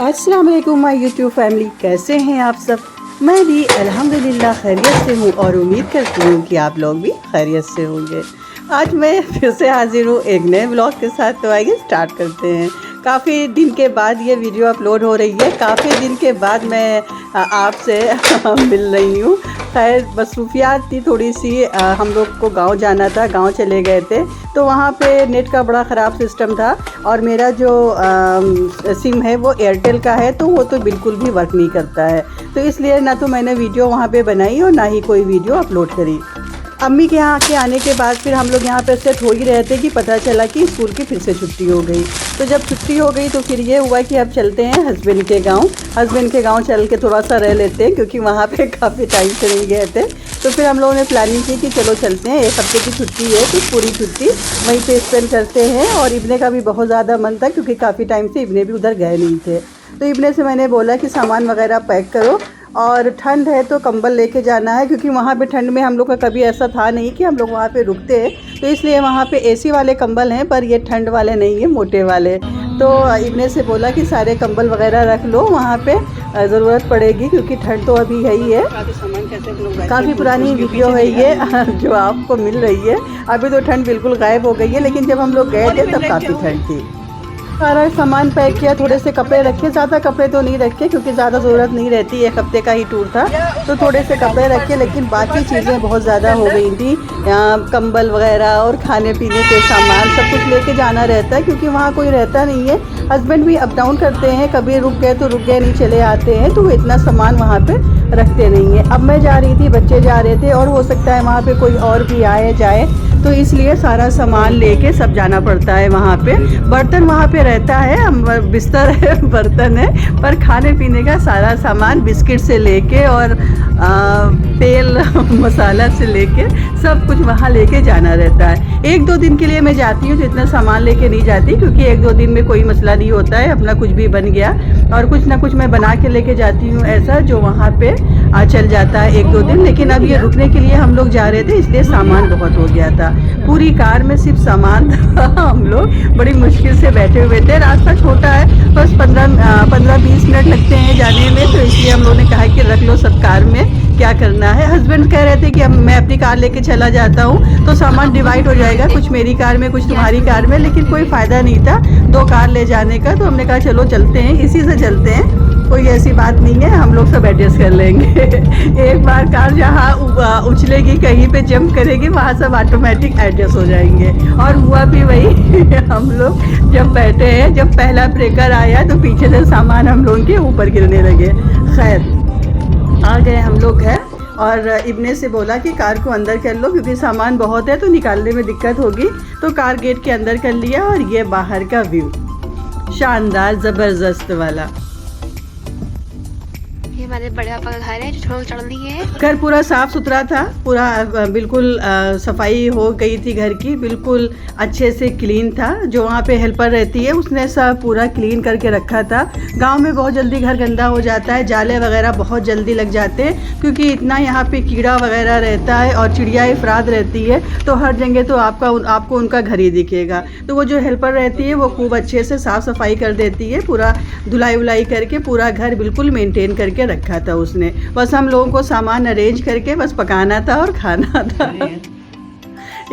अस्सलाम वालेकुम my YouTube family, कैसे हैं आप सब। मैं भी अल्हम्दुलिल्लाह खैरियत से हूँ और उम्मीद करती हूँ कि आप लोग भी खैरियत से होंगे। आज मैं फिर से हाजिर हूँ एक नए ब्लॉग के साथ। तो आइए स्टार्ट करते हैं। काफ़ी दिन के बाद ये वीडियो अपलोड हो रही है, काफ़ी दिन के बाद मैं आपसे मिल रही हूँ। खैर मसरूफियात थी थोड़ी सी, हम लोग को गांव जाना था, गांव चले गए थे तो वहाँ पे नेट का बड़ा ख़राब सिस्टम था और मेरा जो सिम है वो एयरटेल का है तो वो तो बिल्कुल भी वर्क नहीं करता है। तो इसलिए ना तो मैंने वीडियो वहाँ पे बनाई और ना ही कोई वीडियो अपलोड करी। अम्मी के यहाँ के आने के बाद फिर हम लोग यहाँ पे सेट हो ही रहे थे कि पता चला कि स्कूल की फिर से छुट्टी हो गई। तो जब छुट्टी हो गई तो फिर ये हुआ कि अब चलते हैं हस्बैंड के गांव। हस्बैंड के गांव चल के थोड़ा सा रह लेते हैं क्योंकि वहाँ पे काफ़ी टाइम से नहीं गए थे। तो फिर हम लोगों ने प्लानिंग की कि चलो चलते हैं, एक हफ्ते की छुट्टी है तो पूरी छुट्टी वहीं पे स्पेंड करते हैं। और इब्ने का भी बहुत ज़्यादा मन था क्योंकि काफ़ी टाइम से इब्ने भी उधर गए नहीं थे। तो इब्ने से मैंने बोला कि सामान वगैरह पैक करो और ठंड है तो कंबल लेके जाना है क्योंकि वहाँ पे ठंड में हम लोग का कभी ऐसा था नहीं कि हम लोग वहाँ पे रुकते हैं। तो इसलिए वहाँ पे एसी वाले कंबल हैं पर ये ठंड वाले नहीं है, मोटे वाले। तो इब्ने से बोला कि सारे कंबल वगैरह रख लो, वहाँ पे ज़रूरत पड़ेगी क्योंकि ठंड तो अभी है ही है। काफ़ी पुरानी वीडियो है ये जो आपको मिल रही है। अभी तो ठंड बिल्कुल गायब हो गई है, लेकिन जब हम लोग गए थे तब काफ़ी ठंड थी। सारा सामान पैक किया, थोड़े से कपड़े रखे, ज़्यादा कपड़े तो नहीं रखे क्योंकि ज़्यादा ज़रूरत नहीं रहती, एक हफ्ते का ही टूर था तो थोड़े से कपड़े रखे। लेकिन बाकी चीज़ें बहुत ज़्यादा हो गई थी, कंबल वगैरह और खाने पीने के सामान सब कुछ लेके जाना रहता है क्योंकि वहाँ कोई रहता नहीं है। हस्बैंड भी अप डाउन करते हैं, कभी रुक गए तो रुक गए, नहीं चले आते हैं, तो वो इतना सामान वहाँ पे रखते नहीं है। अब मैं जा रही थी, बच्चे जा रहे थे और हो सकता है वहाँ पे कोई और भी आए जाए, तो इसलिए सारा सामान लेके सब जाना पड़ता है वहाँ पे। बर्तन वहाँ पे रहता है, बिस्तर है, बर्तन है, पर खाने पीने का सारा सामान बिस्किट से लेके और तेल मसाला से लेके सब कुछ वहाँ लेके जाना रहता है। एक दो दिन के लिए मैं जाती हूँ तो इतना सामान लेके नहीं जाती क्योंकि एक दो दिन में कोई मसला नहीं होता है, अपना कुछ भी बन गया और कुछ ना कुछ मैं बना के लेके जाती हूँ ऐसा जो वहाँ पे चल जाता है एक दो दिन। लेकिन अब ये रुकने के लिए हम लोग जा रहे थे इसलिए सामान बहुत हो गया था, पूरी कार में सिर्फ सामान था। हम लोग बड़ी मुश्किल से बैठे हुए थे, रास्ता छोटा है, बस 15-20 मिनट लगते हैं जाने में, तो इसलिए हम लोगों ने कहा कि रख लो सब कार में, क्या करना है। हस्बैंड कह रहे थे कि अब मैं अपनी कार लेके चला जाता हूँ तो सामान डिवाइड हो जाएगा, कुछ मेरी कार में कुछ तुम्हारी कार में, लेकिन कोई फ़ायदा नहीं था दो कार ले जाने का। तो हमने कहा चलो चलते हैं, इसी से चलते हैं, कोई ऐसी बात नहीं है, हम लोग सब एडजस्ट कर लेंगे। एक बार कार जहाँ उछलेगी, कहीं पे जंप करेगी, वहाँ सब ऑटोमेटिक एडजस्ट हो जाएंगे। और हुआ भी वही। हम लोग जब बैठे हैं, जब पहला ब्रेकर आया तो पीछे से सामान हम लोगों के ऊपर गिरने लगे। खैर आ गए हम लोग घर और इब्ने से बोला कि कार को अंदर कर लो क्योंकि सामान बहुत है तो निकालने में दिक्कत होगी। तो कार गेट के अंदर कर लिया और ये बाहर का व्यू शानदार ज़बरदस्त वाला। हमारे बड़े पापा का घर है जो छोड़ चढ़ दी है। घर पूरा साफ सुथरा था, पूरा बिल्कुल सफाई हो गई थी घर की, बिल्कुल अच्छे से क्लीन था। जो वहाँ पे हेल्पर रहती है उसने सब पूरा क्लीन करके रखा था। गांव में बहुत जल्दी घर गंदा हो जाता है, जाले वगैरह बहुत जल्दी लग जाते हैं क्योंकि इतना यहाँ पे कीड़ा वगैरह रहता है और चिड़िया अफराद रहती है, तो हर जगह तो आपको उनका घर ही दिखेगा। तो वो जो हेल्पर रहती है वो खूब अच्छे से साफ़ सफाई कर देती है, पूरा धुलाई वुलाई करके पूरा घर बिल्कुल मेंटेन करके रखा था उसने। बस हम लोगों को सामान अरेंज करके बस पकाना था और खाना था।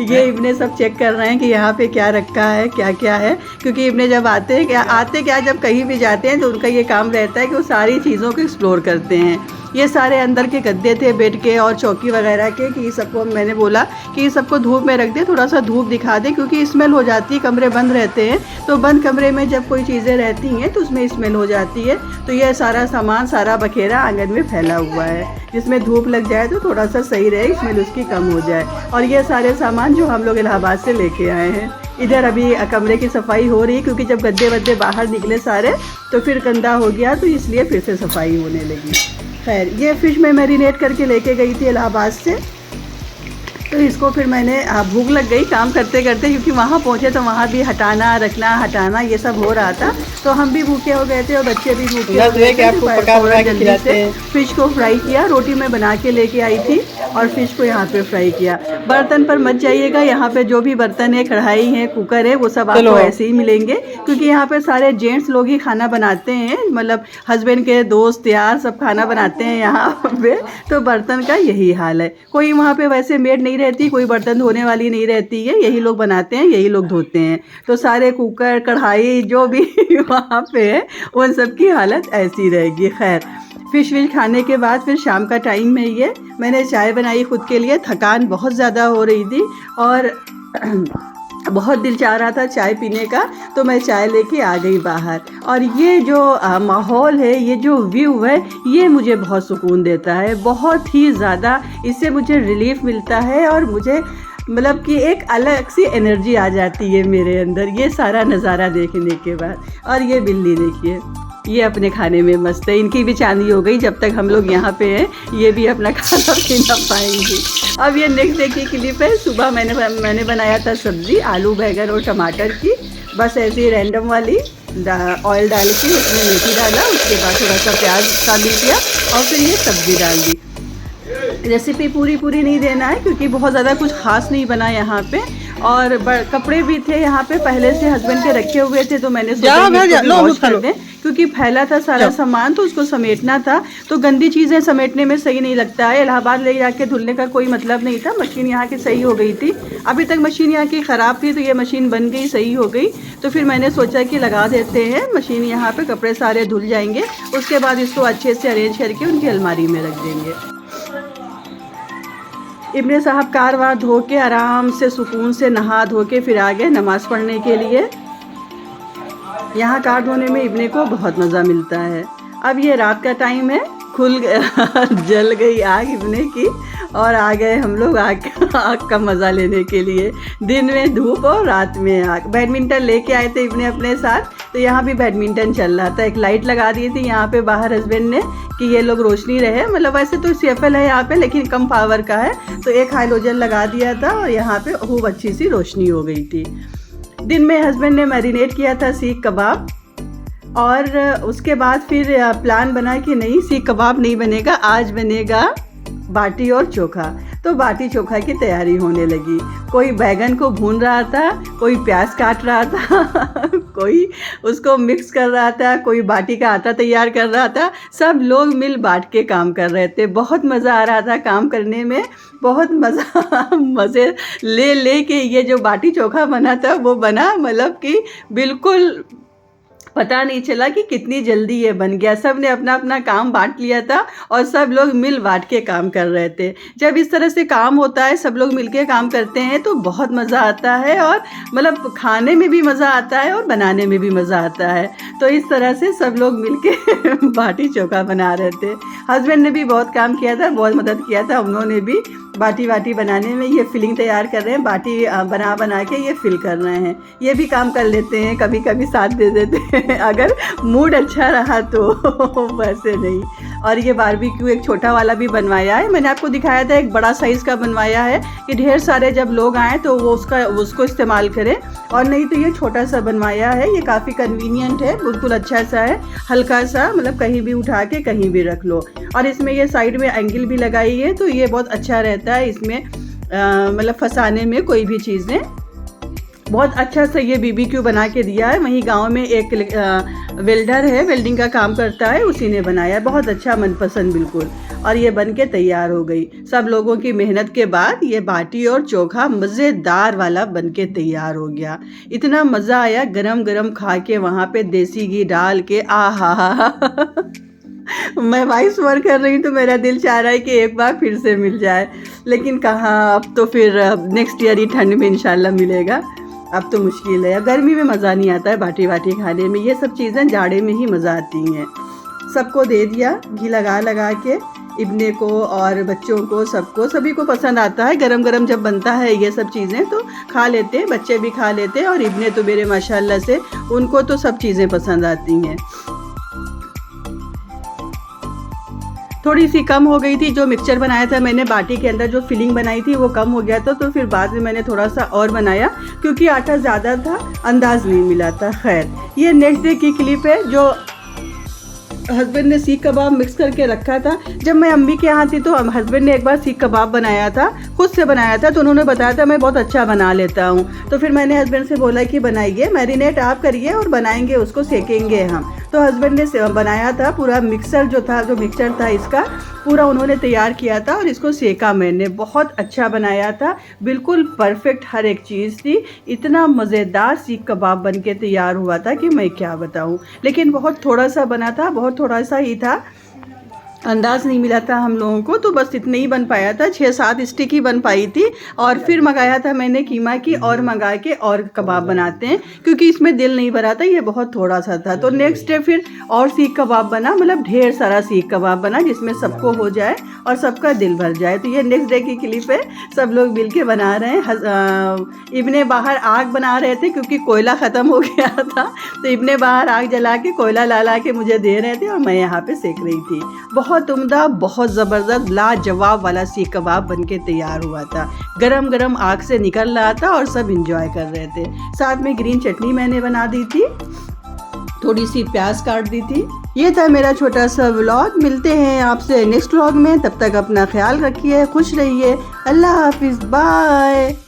ये इब्ने सब चेक कर रहे हैं कि यहाँ पे क्या रखा है, क्या क्या है, क्योंकि इब्ने जब आते क्या जब कहीं भी जाते हैं तो उनका ये काम रहता है कि वो सारी चीज़ों को एक्सप्लोर करते हैं। ये सारे अंदर के गद्दे थे बेड के और चौकी वगैरह के, कि सबको मैंने बोला कि सबको धूप में रख दे, थोड़ा सा धूप दिखा दे क्योंकि स्मेल हो जाती है, कमरे बंद रहते हैं तो बंद कमरे में जब कोई चीज़ें रहती हैं तो उसमें स्मेल हो जाती है। तो ये सारा सामान, सारा बखेरा आंगन में फैला हुआ है, जिसमें धूप लग जाए तो थोड़ा सा सही रहे, स्मेल उसकी कम हो जाए। और ये सारे सामान जो हम लोग इलाहाबाद से लेके आए हैं। इधर अभी कमरे की सफाई हो रही क्योंकि जब गद्दे वद्दे बाहर निकले सारे तो फिर गंदा हो गया, तो इसलिए फिर से सफाई होने लगी। खैर ये फ़िश मैं मैरिनेट करके लेके गई थी इलाहाबाद से, तो इसको फिर मैंने भूख लग गई काम करते करते क्योंकि वहाँ पहुँचे तो वहाँ भी हटाना रखना हटाना ये सब हो रहा था। तो हम भी भूखे हो गए थे और बच्चे भी भूखे ना हो तो गए है कि थे। आपको तो पका फौरन के जल्दी खिलाते से हैं। फिश को फ्राई किया, रोटी मैं बना के लेके आई थी और फिश को यहाँ पे फ्राई किया। बर्तन पर मत जाइएगा, यहाँ पे जो भी बर्तन है, कढ़ाई है, कुकर है, वो सब चलो आपको ऐसे ही मिलेंगे, क्योंकि यहाँ पे सारे जेंट्स लोग ही खाना बनाते हैं, मतलब हस्बैंड के दोस्त यार सब खाना बनाते हैं यहाँ पे। तो बर्तन का यही हाल है, कोई वहाँ पे वैसे मेड नहीं रहती, कोई बर्तन धोने वाली नहीं रहती है, यही लोग बनाते हैं, यही लोग धोते हैं। तो सारे कुकर कढ़ाई जो भी वहाँ पे है उन सब की हालत ऐसी रहेगी। खैर, फिश विश खाने के बाद फिर शाम का टाइम है, ये मैंने चाय बनाई खुद के लिए, थकान बहुत ज़्यादा हो रही थी और बहुत दिल चाह रहा था चाय पीने का, तो मैं चाय लेके आ गई बाहर। और ये जो माहौल है, ये जो व्यू है, ये मुझे बहुत सुकून देता है, बहुत ही ज़्यादा। इससे मुझे रिलीफ मिलता है और मुझे मतलब कि एक अलग सी एनर्जी आ जाती है मेरे अंदर, ये सारा नज़ारा देखने के बाद। और ये बिल्ली देखिए, ये अपने खाने में मस्त है, इनकी भी चांदी हो गई। जब तक हम लोग यहाँ पे हैं ये भी अपना खाना पीना पाएंगी। अब ये नेक्स्ट डे की क्लिप है। सुबह मैंने बनाया था सब्ज़ी, आलू बैंगन और टमाटर की, बस ऐसे ही रैंडम वाली। ऑयल डाल के उसमें मेथी डाला, उसके बाद थोड़ा सा प्याज शामिल किया और फिर ये सब्ज़ी डाल दी। रेसिपी पूरी नहीं देना है, क्योंकि बहुत ज़्यादा कुछ ख़ास नहीं बना यहाँ पे। और कपड़े भी थे यहाँ पे पहले से हस्बैंड के रखे हुए थे, तो मैंने सोचा कि इसको भी वॉश कर दें, क्योंकि फैला था सारा सामान, तो उसको समेटना था। तो गंदी चीज़ें समेटने में सही नहीं लगता है, इलाहाबाद ले जाके धुलने का कोई मतलब नहीं था। मशीन यहाँ की सही हो गई थी, अभी तक मशीन यहाँ की ख़राब थी, तो ये मशीन बन गई, सही हो गई। तो फिर मैंने सोचा कि लगा देते हैं मशीन यहाँ पे, कपड़े सारे धुल जाएंगे, उसके बाद इसको अच्छे से अरेंज करके उनकी अलमारी में रख देंगे। इब्ने साहब कार वार धो के आराम से सुकून से नहा धो के फिर आ गए नमाज़ पढ़ने के लिए। यहाँ कार धोने में इब्ने को बहुत मज़ा मिलता है। अब ये रात का टाइम है, जल गई आग इब्ने की और आ गए हम लोग आग का मज़ा लेने के लिए। दिन में धूप और रात में आग। बैडमिंटन लेके आए थे इब्ने अपने साथ, तो यहाँ भी बैडमिंटन चल रहा था। एक लाइट लगा दी थी यहाँ पे बाहर हस्बैंड ने कि ये लोग रोशनी रहे, मतलब वैसे तो CFL है यहाँ पे लेकिन कम पावर का है, तो एक हाइलोजन लगा दिया था और यहाँ पे खूब अच्छी सी रोशनी हो गई थी। दिन में हस्बैंड ने मैरिनेट किया था सीख कबाब, और उसके बाद फिर प्लान बना कि नहीं सीख कबाब नहीं बनेगा, आज बनेगा बाटी और चोखा। तो बाटी चोखा की तैयारी होने लगी। कोई बैगन को भून रहा था, कोई प्याज काट रहा था, कोई उसको मिक्स कर रहा था, कोई बाटी का आटा तैयार कर रहा था। सब लोग मिल बांट के काम कर रहे थे। बहुत मज़ा आ रहा था काम करने में, बहुत मज़े ले के ये जो बाटी चोखा बना था वो बना, मतलब कि बिल्कुल पता नहीं चला कि कितनी जल्दी ये बन गया। सब ने अपना अपना काम बांट लिया था और सब लोग मिल बांट के काम कर रहे थे। जब इस तरह से काम होता है, सब लोग मिलके काम करते हैं, तो बहुत मज़ा आता है और मतलब खाने में भी मज़ा आता है और बनाने में भी मज़ा आता है। तो इस तरह से सब लोग मिलके बाटी चोखा बना रहे थे। हस्बैंड ने भी बहुत काम किया था, बहुत मदद किया था, उन्होंने भी बाटी वाटी बनाने में। ये फिलिंग तैयार कर रहे हैं, बाटी बना के ये फिल कर रहे हैं। ये भी काम कर लेते हैं, कभी कभी साथ दे देते हैं अगर मूड अच्छा रहा तो, वैसे नहीं। और ये बारबेक्यू एक छोटा वाला भी बनवाया है, मैंने आपको दिखाया था। एक बड़ा साइज़ का बनवाया है कि ढेर सारे जब लोग आएँ तो वो उसको इस्तेमाल करें, और नहीं तो ये छोटा सा बनवाया है। ये काफ़ी कन्वीनियंट है, बिल्कुल अच्छा सा है, हल्का सा, मतलब कहीं भी उठा के कहीं भी रख लो। और इसमें ये साइड में एंगल भी लगाई है, तो ये बहुत अच्छा रहता है इसमें, मतलब फंसाने में कोई भी चीज़ें। बहुत अच्छा सा ये BBQ बना के दिया है। वहीं गांव में एक वेल्डर है, वेल्डिंग का काम करता है, उसी ने बनाया है। बहुत अच्छा, मनपसंद बिल्कुल। और ये बन के तैयार हो गई। सब लोगों की मेहनत के बाद ये बाटी और चोखा मज़ेदार वाला बन के तैयार हो गया। इतना मज़ा आया गरम गरम खा के, वहाँ पे देसी घी डाल के, आहा मैं वॉइस ओवर कर रही हूँ तो मेरा दिल चाह रहा है कि एक बार फिर से मिल जाए, लेकिन कहाँ, अब तो फिर नेक्स्ट ईयर ही ठंड में इंशाल्लाह मिलेगा। अब तो मुश्किल है। अब गर्मी में मज़ा नहीं आता है बाटी वाटी खाने में, ये सब चीज़ें जाड़े में ही मज़ा आती हैं। सबको दे दिया घी लगा के, इब्ने को और बच्चों को, सबको, सभी को पसंद आता है। गरम गरम जब बनता है ये सब चीज़ें तो खा लेते हैं, बच्चे भी खा लेते हैं। और इब्ने तो मेरे माशाल्लाह से, उनको तो सब चीज़ें पसंद आती हैं। थोड़ी सी कम हो गई थी। जो मिक्सचर बनाया था मैंने बाटी के अंदर जो फिलिंग बनाई थी वो कम हो गया था, तो फिर बाद में मैंने थोड़ा सा और बनाया क्योंकि आटा ज़्यादा था, अंदाज़ नहीं मिला था। खैर, ये नेक्स्ट डे की क्लिप है। जो हस्बैंड ने सीख कबाब मिक्स करके रखा था। जब मैं अम्मी के यहाँ थी तो हस्बैंड ने एक बार सीख कबाब बनाया था, खुद से बनाया था, तो उन्होंने बताया था मैं बहुत अच्छा बना लेता हूँ। तो फिर मैंने हस्बैंड से बोला कि बनाइए, मैरिनेट आप करिए और बनाएंगे, उसको सेकेंगे हम। तो हस्बैंड ने बनाया था पूरा मिक्सर जो मिक्सचर था इसका पूरा उन्होंने तैयार किया था और इसको सेका मैंने। बहुत अच्छा बनाया था, बिल्कुल परफेक्ट हर एक चीज़ थी। इतना मज़ेदार सीख कबाब बन के तैयार हुआ था कि मैं क्या बताऊं। लेकिन बहुत थोड़ा सा बना था, बहुत थोड़ा सा ही था, अंदाज़ नहीं मिला था हम लोगों को, तो बस इतने ही बन पाया था। 6-7 स्टिक ही बन पाई थी। और फिर मंगाया था मैंने कीमा की, और मंगा के और कबाब बनाते हैं क्योंकि इसमें दिल नहीं भरा था, ये बहुत थोड़ा सा था। तो नेक्स्ट डे फिर और सीख कबाब बना, मतलब ढेर सारा सीख कबाब बना जिसमें सबको हो जाए और सबका दिल भर जाए। तो ये नेक्स्ट डे की क्लिप है, सब लोग मिल के बना रहे हैं। इब्ने बाहर आग बना रहे थे क्योंकि कोयला ख़त्म हो गया था, तो इब्ने बाहर आग जला के कोयला ला के मुझे दे रहे थे और मैं यहाँ पे सेक रही थी। बहुत उम्दा, बहुत ज़बरदस्त, लाजवाब वाला सीख कबाब बन के तैयार हुआ था। गरम गरम आग से निकल रहा था और सब इंजॉय कर रहे थे। साथ में ग्रीन चटनी मैंने बना दी थी, थोड़ी सी प्याज काट दी थी। ये था मेरा छोटा सा व्लॉग। मिलते हैं आपसे नेक्स्ट व्लॉग में, तब तक अपना ख्याल रखिए, खुश रहिए। अल्लाह हाफिज़, बाय।